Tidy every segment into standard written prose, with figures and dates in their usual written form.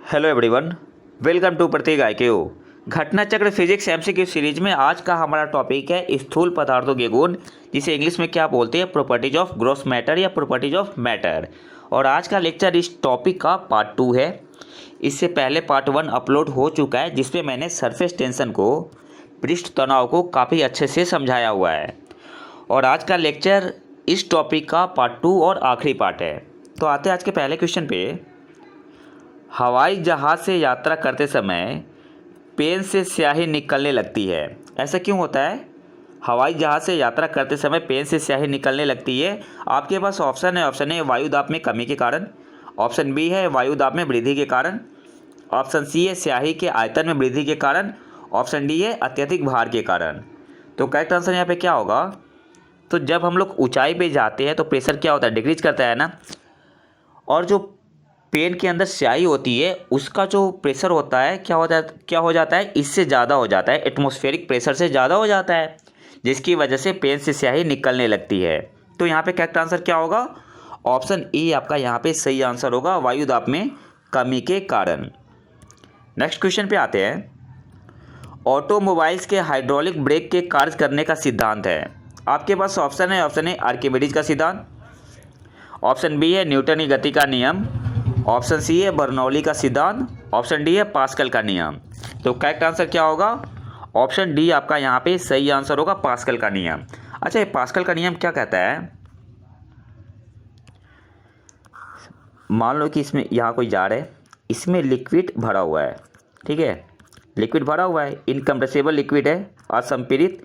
Hello everyone, welcome to Prateek IQ। Ghatna चक्र physics MCQ series में आज का हमारा टॉपिक है स्थूल पदार्थों के गुण, जिसे इंग्लिश में क्या बोलते हैं, प्रॉपर्टीज ऑफ ग्रॉस मैटर या प्रॉपर्टीज ऑफ मैटर। और आज का लेक्चर इस टॉपिक का पार्ट 2 है। इससे पहले पार्ट 1 अपलोड हो चुका है, जिसमें मैंने सरफेस टेंशन को, पृष्ठ तनाव को काफ़ी अच्छे से समझाया हुआ है। और आज का लेक्चर इस टॉपिक का पार्ट 2 और आखिरी पार्ट है। तो आते हैं आज के पहले क्वेश्चन पे। हवाई जहाज़ से यात्रा करते समय पेन से स्याही निकलने लगती है, ऐसा क्यों होता है? हवाई जहाज़ से यात्रा करते समय पेन से स्याही निकलने लगती है। आपके पास ऑप्शन है। ऑप्शन ए वायु दाब में कमी के कारण, ऑप्शन बी है वायु दाब में वृद्धि के कारण, ऑप्शन सी है स्याही के आयतन में वृद्धि के कारण, ऑप्शन डी है अत्यधिक भार के कारण। तो करेक्ट आंसर यहाँ पे क्या होगा? तो जब हम लोग ऊंचाई पे जाते हैं तो प्रेशर क्या होता है, डिक्रीज करता है ना। और जो पेन के अंदर स्याही होती है उसका जो प्रेशर होता है क्या हो जाता है, इससे ज़्यादा हो जाता है, एटमॉस्फेरिक प्रेशर से ज़्यादा हो जाता है, जिसकी वजह से पेन से स्याही निकलने लगती है। तो यहाँ पे करेक्ट आंसर क्या होगा? ऑप्शन ई आपका यहाँ पे सही आंसर होगा, वायु दाब में कमी के कारण। नेक्स्ट क्वेश्चन पे आते हैं। ऑटोमोबाइल्स के हाइड्रोलिक ब्रेक के कार्य करने का सिद्धांत है। आपके पास ऑप्शन है। ऑप्शन ए आर्किमिडीज का सिद्धांत, ऑप्शन बी है न्यूटन की गति का नियम, ऑप्शन सी है बर्नौली का सिद्धांत, ऑप्शन डी है पास्कल का नियम। तो करेक्ट आंसर क्या होगा? ऑप्शन डी आपका यहाँ पे सही आंसर होगा, पास्कल का नियम। अच्छा, ये पास्कल का नियम क्या कहता है? मान लो कि इसमें यहाँ कोई जार है, इसमें लिक्विड भरा हुआ है, ठीक है, लिक्विड भरा हुआ है, इनकम्प्रेसिबल लिक्विड है, असंपीड़ित।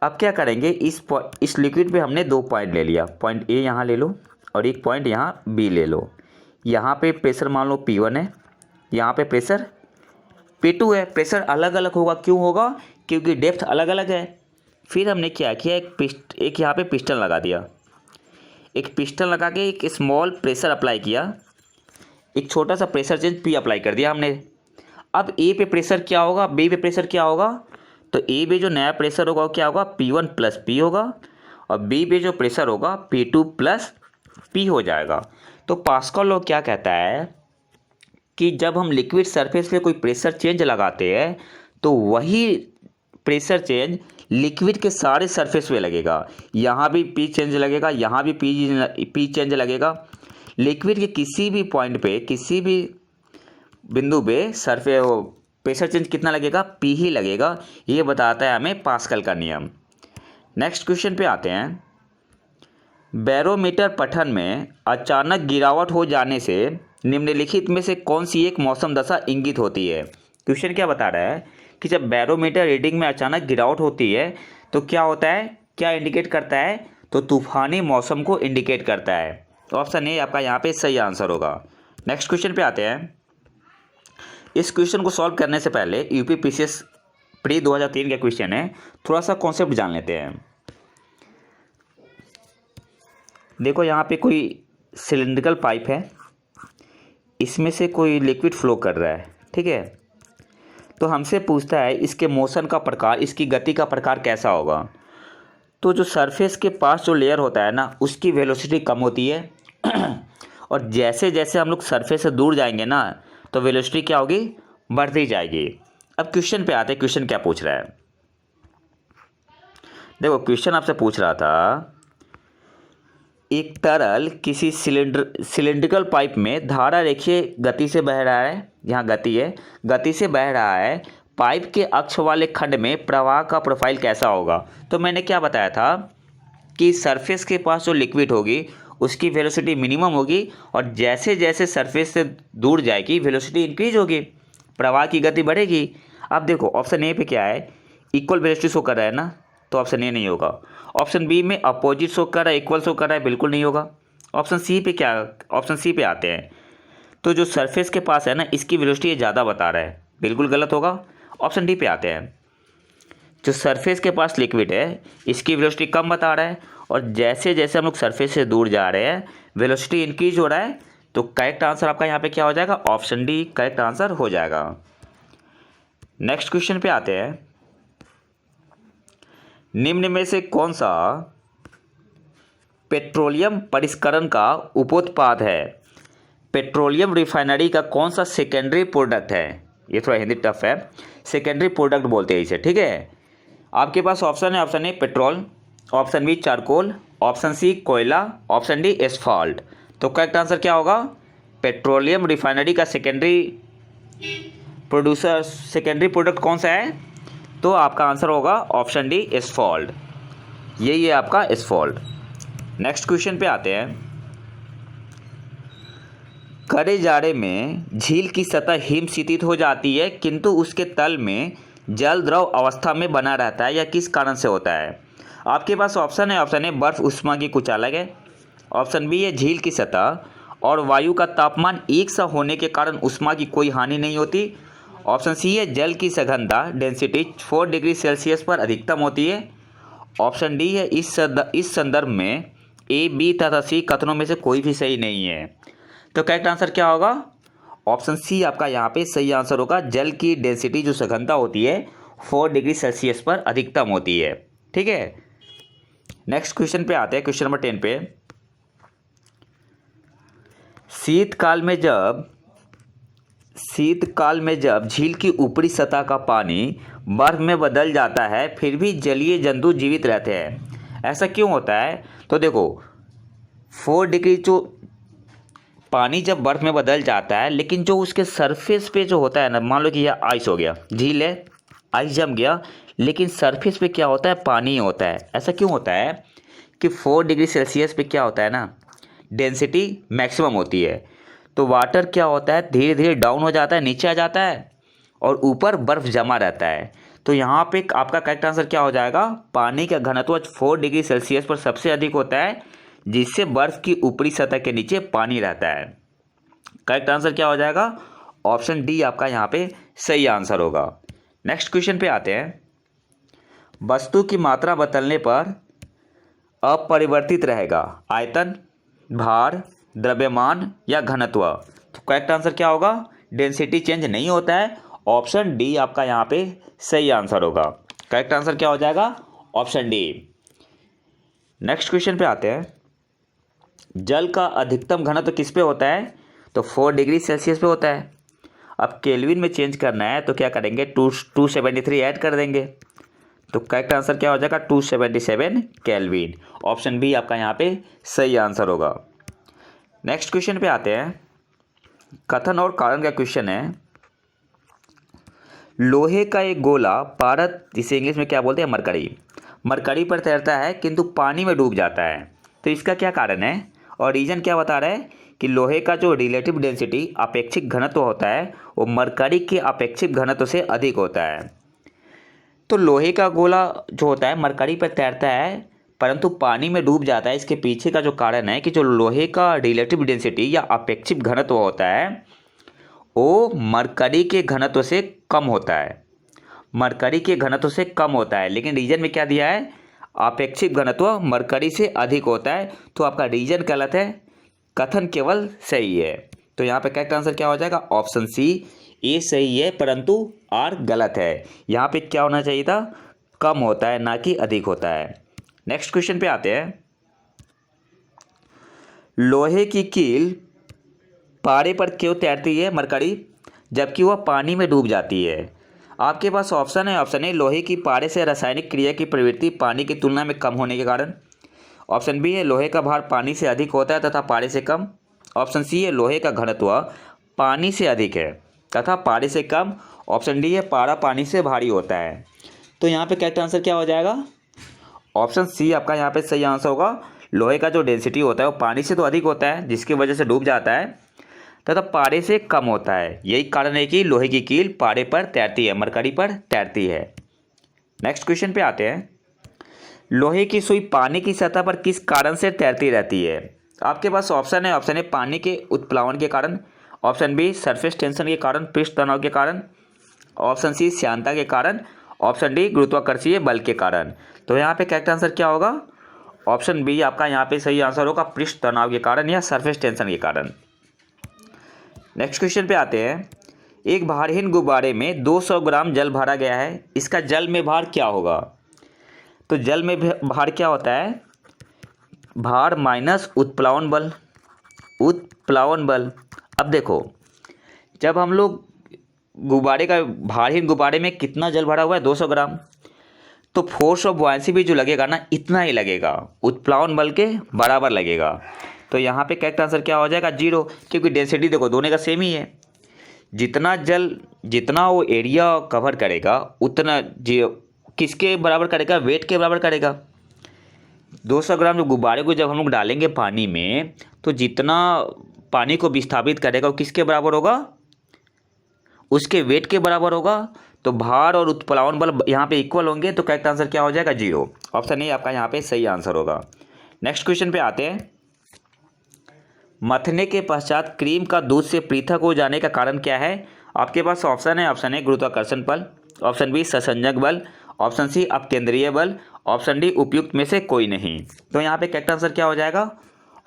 अब क्या करेंगे, इस लिक्विड पे हमने 2 पॉइंट ले लिया, पॉइंट ए यहाँ ले लो और एक पॉइंट यहाँ बी ले लो। यहाँ पे प्रेशर मान लो P1 है, यहाँ पे प्रेशर P2 है। प्रेशर अलग अलग होगा, क्यों होगा? क्योंकि डेप्थ अलग अलग है। फिर हमने क्या किया, एक यहाँ पे पिस्टन लगा दिया, एक पिस्टन लगा के एक स्मॉल प्रेशर अप्लाई किया, एक छोटा सा प्रेशर चेंज P अप्लाई कर दिया हमने। अब ए पे प्रेशर क्या होगा, बी पे प्रेशर क्या होगा? तो ए पे जो नया प्रेशर होगा वो क्या होगा, P1 प्लस P होगा, और बी पे जो प्रेशर होगा P2 प्लस P हो जाएगा। तो पास्कल लॉ क्या कहता है कि जब हम लिक्विड सरफेस पे कोई प्रेशर चेंज लगाते हैं तो वही प्रेशर चेंज लिक्विड के सारे सरफेस पे लगेगा। यहाँ भी पी चेंज लगेगा, यहाँ भी पी चेंज लगेगा। लिक्विड के किसी भी पॉइंट पे, किसी भी बिंदु पे सरफेस प्रेशर चेंज कितना लगेगा, पी ही लगेगा। ये बताता है हमें पास्कल का नियम। नेक्स्ट क्वेश्चन पे आते हैं। बैरोमीटर पठन में अचानक गिरावट हो जाने से निम्नलिखित में से कौन सी एक मौसम दशा इंगित होती है? क्वेश्चन क्या बता रहा है कि जब बैरोमीटर रीडिंग में अचानक गिरावट होती है तो क्या होता है, क्या इंडिकेट करता है? तो तूफानी मौसम को इंडिकेट करता है। तो ऑप्शन ए आपका यहाँ पे सही आंसर होगा। नेक्स्ट क्वेश्चन पे आते हैं। इस क्वेश्चन को सॉल्व करने से पहले UPPCS प्री 2003 का क्वेश्चन है, थोड़ा सा कॉन्सेप्ट जान लेते हैं। देखो, यहाँ पे कोई सिलिंड्रिकल पाइप है, इसमें से कोई लिक्विड फ्लो कर रहा है, ठीक है। तो हमसे पूछता है इसके मोशन का प्रकार, इसकी गति का प्रकार कैसा होगा। तो जो सरफेस के पास जो लेयर होता है ना, उसकी वेलोसिटी कम होती है और जैसे जैसे हम लोग सरफेस से दूर जाएंगे ना, तो वेलोसिटी क्या होगी, बढ़ती जाएगी। अब क्वेश्चन पे आते हैं, क्वेश्चन क्या पूछ रहा है। देखो, क्वेश्चन आपसे पूछ रहा था, एक तरल किसी सिलिंड्रिकल पाइप में धारा रेखीय गति से बह रहा है, यहाँ गति है, गति से बह रहा है, पाइप के अक्ष वाले खंड में प्रवाह का प्रोफाइल कैसा होगा। तो मैंने क्या बताया था कि सरफेस के पास जो लिक्विड होगी उसकी वेलोसिटी मिनिमम होगी, और जैसे जैसे सरफेस से दूर जाएगी वेलोसिटी इंक्रीज होगी, प्रवाह की गति बढ़ेगी। अब देखो, ऑप्शन ए पे क्या है, इक्वल वेलोसिटी शो कर रहा है ना, तो ऑप्शन ए नहीं होगा। ऑप्शन बी में अपोजिट शो कर रहा है, इक्वल शो कर रहा है, बिल्कुल नहीं होगा। ऑप्शन सी पे क्या, ऑप्शन सी पे आते हैं। तो जो सरफेस के पास है ना, इसकी वेलोसिटी ज़्यादा बता रहा है, बिल्कुल गलत होगा। ऑप्शन डी पे आते हैं। जो सरफेस के पास लिक्विड है इसकी वेलोसिटी कम बता रहा है, और जैसे जैसे हम लोग सरफेस से दूर जा रहे हैं वेलोसिटी इंक्रीज हो रहा है। तो करेक्ट आंसर आपका यहाँ पे क्या हो जाएगा, ऑप्शन डी करेक्ट आंसर हो जाएगा। नेक्स्ट क्वेश्चन पे आते हैं। निम्न में से कौन सा पेट्रोलियम परिष्करण का उपोत्पाद है? पेट्रोलियम रिफाइनरी का कौन सा सेकेंडरी प्रोडक्ट है? ये थोड़ा हिंदी टफ है, सेकेंडरी प्रोडक्ट बोलते हैं इसे, ठीक है। आपके पास ऑप्शन है, option A petrol, option B charcoal, option C कोयला, ऑप्शन डी एस्फाल्ट। तो करेक्ट आंसर क्या होगा? पेट्रोलियम रिफाइनरी का सेकेंडरी प्रोडक्ट कौन सा है? तो आपका आंसर होगा ऑप्शन डी एस्फाल्ट। यही है आपका एस्फाल्ट। नेक्स्ट क्वेश्चन पे आते हैं। कड़े जाड़े में झील की सतह हिमशीतित हो जाती है किंतु उसके तल में जल द्रव अवस्था में बना रहता है, यह किस कारण से होता है? आपके पास ऑप्शन है, ऑप्शन ए बर्फ उष्मा की कुछ अलग है, ऑप्शन बी है झील की सतह और वायु का तापमान एक सा होने के कारण उष्मा की कोई हानि नहीं होती, ऑप्शन सी है जल की सघनता डेंसिटी 4 डिग्री सेल्सियस पर अधिकतम होती है, ऑप्शन डी है इस संदर्भ में ए, बी तथा सी कथनों में से कोई भी सही नहीं है। तो करेक्ट आंसर क्या होगा? ऑप्शन सी आपका यहाँ पे सही आंसर होगा। जल की डेंसिटी जो सघनता होती है 4 डिग्री सेल्सियस पर अधिकतम होती है, ठीक है। नेक्स्ट क्वेश्चन पे आते हैं, क्वेश्चन नंबर 10 पे। शीतकाल में जब झील की ऊपरी सतह का पानी बर्फ में बदल जाता है फिर भी जलीय जंतु जीवित रहते हैं, ऐसा क्यों होता है? तो देखो 4 डिग्री जो पानी जब बर्फ़ में बदल जाता है लेकिन जो उसके सरफेस पे जो होता है ना, मान लो कि यह आइस हो गया, झील है, आइस जम गया, लेकिन सरफेस पे क्या होता है? पानी होता है। ऐसा क्यों होता है कि 4 डिग्री सेल्सियस पे क्या होता है ना, डेंसिटी मैक्सिमम होती है, तो वाटर क्या होता है धीरे धीरे डाउन हो जाता है, नीचे आ जाता है और ऊपर बर्फ़ जमा रहता है। तो यहाँ पे आपका करेक्ट आंसर क्या हो जाएगा? पानी का घनत्व 4 डिग्री सेल्सियस पर सबसे अधिक होता है, जिससे बर्फ़ की ऊपरी सतह के नीचे पानी रहता है। करेक्ट आंसर क्या हो जाएगा? ऑप्शन डी आपका यहाँ पे सही आंसर होगा। नेक्स्ट क्वेश्चन पे आते हैं। वस्तु की मात्रा बदलने पर अपरिवर्तित रहेगा आयतन, भार, द्रव्यमान या घनत्व। तो करेक्ट आंसर क्या होगा? डेंसिटी चेंज नहीं होता है, ऑप्शन डी आपका यहाँ पे सही आंसर होगा। करेक्ट आंसर क्या हो जाएगा? Option D. नेक्स्ट क्वेश्चन पे आते हैं। जल का अधिकतम घनत्व किस पे होता है? तो 4 डिग्री सेल्सियस पे होता है। अब केल्विन में चेंज करना है तो क्या करेंगे? 273 ऐड कर देंगे, तो करेक्ट आंसर क्या हो जाएगा? 277 केल्विन। ऑप्शन बी आपका यहाँ पे सही आंसर होगा। नेक्स्ट क्वेश्चन पे आते हैं। कथन और कारण का क्वेश्चन है। लोहे का एक गोला पारद, जिसे इंग्लिश में क्या बोलते हैं? मरकरी पर तैरता है किंतु पानी में डूब जाता है, तो इसका क्या कारण है? और रीजन क्या बता रहा है कि लोहे का जो रिलेटिव डेंसिटी अपेक्षिक घनत्व होता है वो मरकरी के अपेक्षिक घनत्व से अधिक होता है। तो लोहे का गोला जो होता है मरकरी पर तैरता है परंतु पानी में डूब जाता है, इसके पीछे का जो कारण है कि जो लोहे का रिलेटिव डेंसिटी या अपेक्षिक घनत्व होता है वो मरकरी के घनत्व से कम होता है, लेकिन रीजन में क्या दिया है? अपेक्षित घनत्व मरकरी से अधिक होता है। तो आपका रीजन गलत है, कथन केवल सही है। तो यहाँ पे करेक्ट आंसर क्या हो जाएगा? ऑप्शन सी, ए सही है परंतु आर गलत है। यहाँ पे क्या होना चाहिए था? कम होता है ना कि अधिक होता है। नेक्स्ट क्वेश्चन पे आते हैं। लोहे की कील पारे पर क्यों तैरती है मरकरी जबकि वह पानी में डूब जाती है? आपके पास ऑप्शन है, ऑप्शन ए लोहे की पारे से रासायनिक क्रिया की प्रवृत्ति पानी की तुलना में कम होने के कारण, ऑप्शन बी है लोहे का भार पानी से अधिक होता है तथा पारे से कम, ऑप्शन सी है लोहे का घनत्व पानी से अधिक है तथा पारे से कम, ऑप्शन डी है पारा पानी से भारी होता है। तो यहाँ पे करेक्ट आंसर क्या हो जाएगा? ऑप्शन सी आपका यहाँ पे सही आंसर होगा। लोहे का जो डेंसिटी होता है वो पानी से तो अधिक होता है जिसकी वजह से डूब जाता है तथा पारे से कम होता है। यही कारण है कि लोहे की कील पारे पर तैरती है, मरकरी पर तैरती है। नेक्स्ट क्वेश्चन पे आते हैं। लोहे की सुई पानी की सतह पर किस कारण से तैरती रहती है? आपके पास ऑप्शन है, ऑप्शन ए पानी के उत्प्लावन के कारण, ऑप्शन बी सरफेस टेंशन के कारण, पृष्ठ तनाव के कारण, ऑप्शन सी श्यानता के कारण, ऑप्शन डी गुरुत्वाकर्षीय बल के कारण। तो यहाँ पे करेक्ट आंसर क्या होगा? ऑप्शन बी आपका यहाँ पे सही आंसर होगा, पृष्ठ तनाव के कारण या सरफेस टेंशन के कारण। नेक्स्ट क्वेश्चन पे आते हैं। एक भारहीन गुब्बारे में 200 ग्राम जल भरा गया है, इसका जल में भार क्या होगा? तो जल में भार क्या होता है? भार माइनस उत्प्लावन बल। अब देखो, जब हम लोग गुब्बारे का भारहीन गुब्बारे में कितना जल भरा हुआ है, 200 ग्राम, तो फोर्स ऑफ बॉयंसी भी जो लगेगा ना, इतना ही लगेगा, उत्प्लावन बल के बराबर लगेगा। तो यहाँ पे करेक्ट आंसर क्या हो जाएगा, 0, क्योंकि डेंसिटी देखो दोनों का सेम ही है। जितना वो एरिया कवर करेगा उतना किसके बराबर करेगा, वेट के बराबर करेगा। 200 ग्राम जो गुब्बारे को जब हम लोग डालेंगे पानी में, तो जितना पानी को विस्थापित करेगा वो किसके बराबर होगा, उसके वेट के बराबर होगा। तो भार और उत्प्लावन बल यहाँ पे इक्वल होंगे, तो करेक्ट आंसर क्या हो जाएगा, 0। ऑप्शन ए आपका यहाँ पे सही आंसर होगा। नेक्स्ट क्वेश्चन पे आते हैं। मथने के पश्चात क्रीम का दूध से पृथक हो जाने का कारण क्या है। आपके पास ऑप्शन है, ऑप्शन ए गुरुत्वाकर्षण बल, ऑप्शन बी ससंजक बल, ऑप्शन सी अपकेंद्रीय बल, ऑप्शन डी उपयुक्त में से कोई नहीं। तो यहाँ पे करेक्ट आंसर क्या हो जाएगा,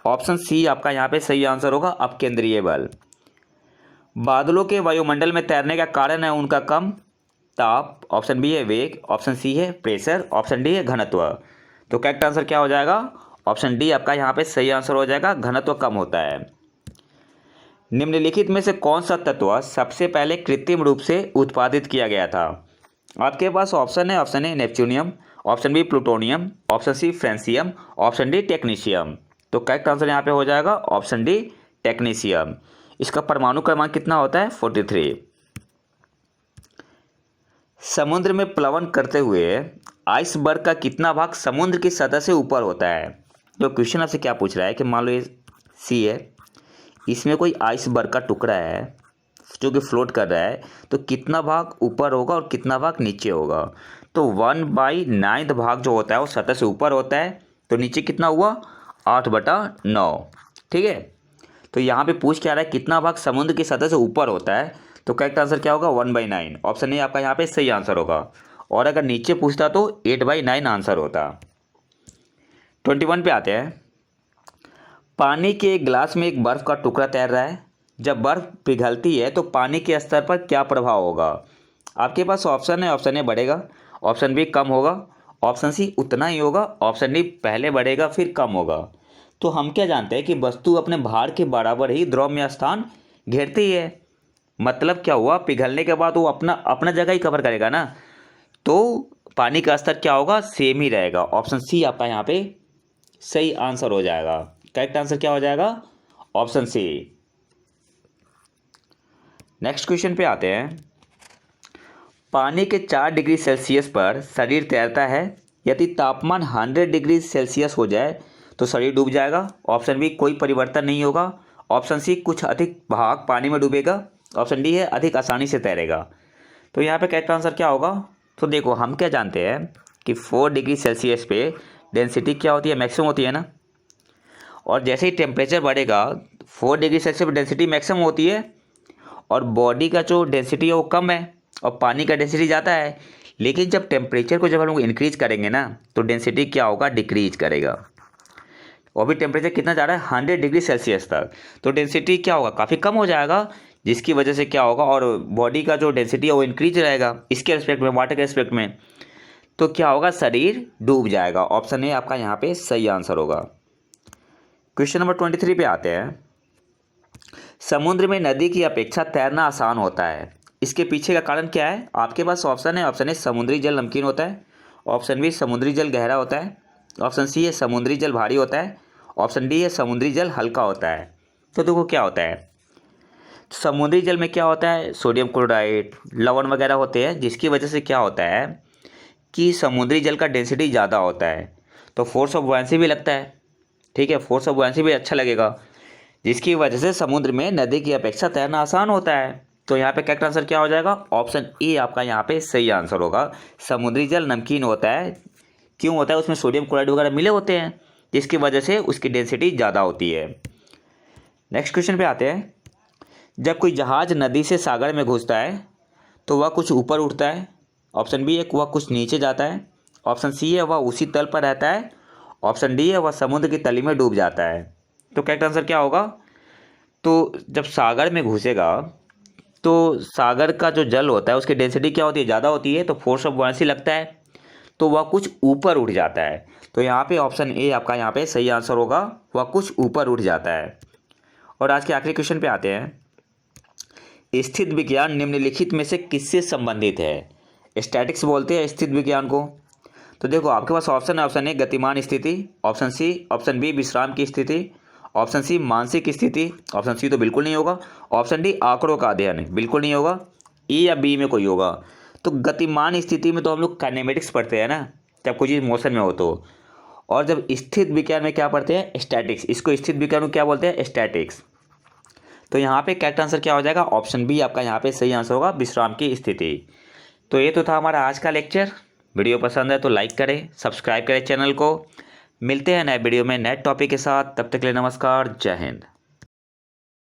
ऑप्शन सी आपका यहाँ पे सही आंसर होगा, अपकेंद्रीय बल। बादलों के वायुमंडल में तैरने का कारण है उनका कम ताप, ऑप्शन बी है वेग, ऑप्शन सी है प्रेशर, ऑप्शन डी है घनत्व। तो करेक्ट आंसर क्या हो जाएगा, ऑप्शन डी आपका यहाँ पे सही आंसर हो जाएगा, घनत्व कम होता है। निम्नलिखित में से कौन सा तत्व सबसे पहले कृत्रिम रूप से उत्पादित किया गया था। आपके पास ऑप्शन है, option A neptunium, option B plutonium, option C francium, option D technetium. तो करेक्ट आंसर यहाँ पे हो जाएगा ऑप्शन डी टेक्नीशियम। इसका परमाणु क्रमांक कितना होता है, 43। समुद्र में प्लवन करते हुए आइसबर्ग का कितना भाग समुद्र की सतह से ऊपर होता है। जो क्वेश्चन आपसे क्या पूछ रहा है कि मान लो ये सी है, इसमें कोई आइसबर्ग का टुकड़ा है जो कि फ्लोट कर रहा है, तो कितना भाग ऊपर होगा और कितना भाग नीचे होगा। तो 1/9 भाग जो होता है वो सतह से ऊपर होता है, तो नीचे कितना हुआ, 8/9। ठीक है, तो यहाँ पे पूछ क्या रहा है, कितना भाग समुद्र की सतह से ऊपर होता है। तो करेक्ट आंसर क्या होगा, 1/9। ऑप्शन ए आपका यहाँ पे सही आंसर होगा। और अगर नीचे पूछता तो 8/9 आंसर होता। 21 पे आते हैं। पानी के एक गिलास में एक बर्फ़ का टुकड़ा तैर रहा है। जब बर्फ़ पिघलती है तो पानी के स्तर पर क्या प्रभाव होगा। आपके पास ऑप्शन है, ऑप्शन ए बढ़ेगा, ऑप्शन बी कम होगा, ऑप्शन सी उतना ही होगा, ऑप्शन डी पहले बढ़ेगा फिर कम होगा। तो हम क्या जानते हैं कि वस्तु अपने भार के बराबर ही द्रव में स्थान घेरती है। मतलब क्या हुआ, पिघलने के बाद वो अपना जगह ही कवर करेगा ना, तो पानी का स्तर क्या होगा, सेम ही रहेगा। ऑप्शन सी आपका यहाँ पे सही आंसर हो जाएगा। करेक्ट आंसर क्या हो जाएगा, ऑप्शन सी। नेक्स्ट क्वेश्चन पे आते हैं। पानी के 4 डिग्री सेल्सियस पर शरीर तैरता है। यदि तापमान 100 डिग्री सेल्सियस हो जाए तो शरीर डूब जाएगा। ऑप्शन बी कोई परिवर्तन नहीं होगा, ऑप्शन सी कुछ अधिक भाग पानी में डूबेगा, ऑप्शन डी है अधिक आसानी से तैरेगा। तो यहाँ पे करेक्ट आंसर क्या होगा, तो देखो हम क्या जानते हैं कि 4 डिग्री सेल्सियस पे डेंसिटी क्या होती है, मैक्सिमम होती है ना। और जैसे ही टेम्परेचर बढ़ेगा 4 डिग्री सेल्सियस पर डेंसिटी मैक्सिमम होती है, और बॉडी का जो डेंसिटी है वो कम है और पानी का डेंसिटी ज़्यादा है। लेकिन जब टेम्परेचर को जब हम लोग इंक्रीज करेंगे ना, तो डेंसिटी क्या होगा, डिक्रीज करेगा। और भी टेम्परेचर कितना जा रहा है, 100 डिग्री सेल्सियस तक, तो डेंसिटी क्या होगा, काफ़ी कम हो जाएगा। जिसकी वजह से क्या होगा, और बॉडी का जो डेंसिटी है वो इंक्रीज रहेगा इसके रिस्पेक्ट में, वाटर के रिस्पेक्ट में। तो क्या होगा, शरीर डूब जाएगा। ऑप्शन ए आपका यहाँ पे सही आंसर होगा। क्वेश्चन नंबर 23 पे आते हैं। समुद्र में नदी की अपेक्षा तैरना आसान होता है, इसके पीछे का कारण क्या है। आपके पास ऑप्शन है, ऑप्शन ए समुद्री जल नमकीन होता है, ऑप्शन बी समुद्री जल गहरा होता है, ऑप्शन सी है समुद्री जल भारी होता है, ऑप्शन डी है समुद्री जल हल्का होता है। तो देखो क्या होता है, समुद्री जल में क्या होता है, सोडियम क्लोराइड, लवण वगैरह होते हैं, जिसकी वजह से क्या होता है कि समुद्री जल का डेंसिटी ज़्यादा होता है, तो फोर्स ऑफ बुयांसी भी लगता है। ठीक है, फोर्स ऑफ बुयांसी भी अच्छा लगेगा, जिसकी वजह से समुद्र में नदी की अपेक्षा तैरना आसान होता है। तो यहाँ पे करेक्ट आंसर क्या हो जाएगा, ऑप्शन ए आपका यहाँ पे सही आंसर होगा। समुद्री जल नमकीन होता है, क्यों होता है, उसमें सोडियम क्लोराइड वगैरह मिले होते हैं, जिसकी वजह से उसकी डेंसिटी ज़्यादा होती है। नेक्स्ट क्वेश्चन पे आते हैं। जब कोई जहाज नदी से सागर में घुसता है तो वह कुछ ऊपर उठता है, ऑप्शन बी है वह कुछ नीचे जाता है, ऑप्शन सी है वह उसी तल पर रहता है, ऑप्शन डी है वह समुद्र की तली में डूब जाता है। तो करेक्ट आंसर क्या होगा, तो जब सागर में घुसेगा तो सागर का जो जल होता है उसकी डेंसिटी क्या होती है, ज़्यादा होती है, तो फोर्स ऑफ बुयांसी लगता है, तो वह कुछ ऊपर उठ जाता है। तो यहाँ पे ऑप्शन ए आपका यहाँ पे सही आंसर होगा, वह कुछ ऊपर उठ जाता है। और आज के आखिरी क्वेश्चन पे आते हैं। स्थित विज्ञान निम्नलिखित में से किससे संबंधित है? स्टैटिक्स बोलते हैं स्थित विज्ञान को। तो देखो आपके पास ऑप्शन है, ऑप्शन ए गतिमान स्थिति, ऑप्शन बी विश्राम की स्थिति, ऑप्शन सी मानसिक स्थिति, ऑप्शन सी तो बिल्कुल नहीं होगा, ऑप्शन डी आंकड़ों का अध्ययन बिल्कुल नहीं होगा, ई या बी में कोई होगा। तो गतिमान स्थिति में तो हम लोग काइनेमेटिक्स पढ़ते हैं ना, जब कोई चीज़ मोशन में हो तो। और जब स्थित विज्ञान में क्या पढ़ते हैं? स्टैटिक्स। इसको स्थित विज्ञान में क्या बोलते हैं? स्टैटिक्स। तो यहाँ पे करेक्ट आंसर क्या हो जाएगा? ऑप्शन बी आपका यहाँ पे सही आंसर होगा, विश्राम की स्थिति। तो ये तो था हमारा आज का लेक्चर। वीडियो पसंद है तो लाइक करें, सब्सक्राइब करें चैनल को। मिलते हैं नए वीडियो में नए टॉपिक के साथ। तब तक के लिए नमस्कार, जय हिंद।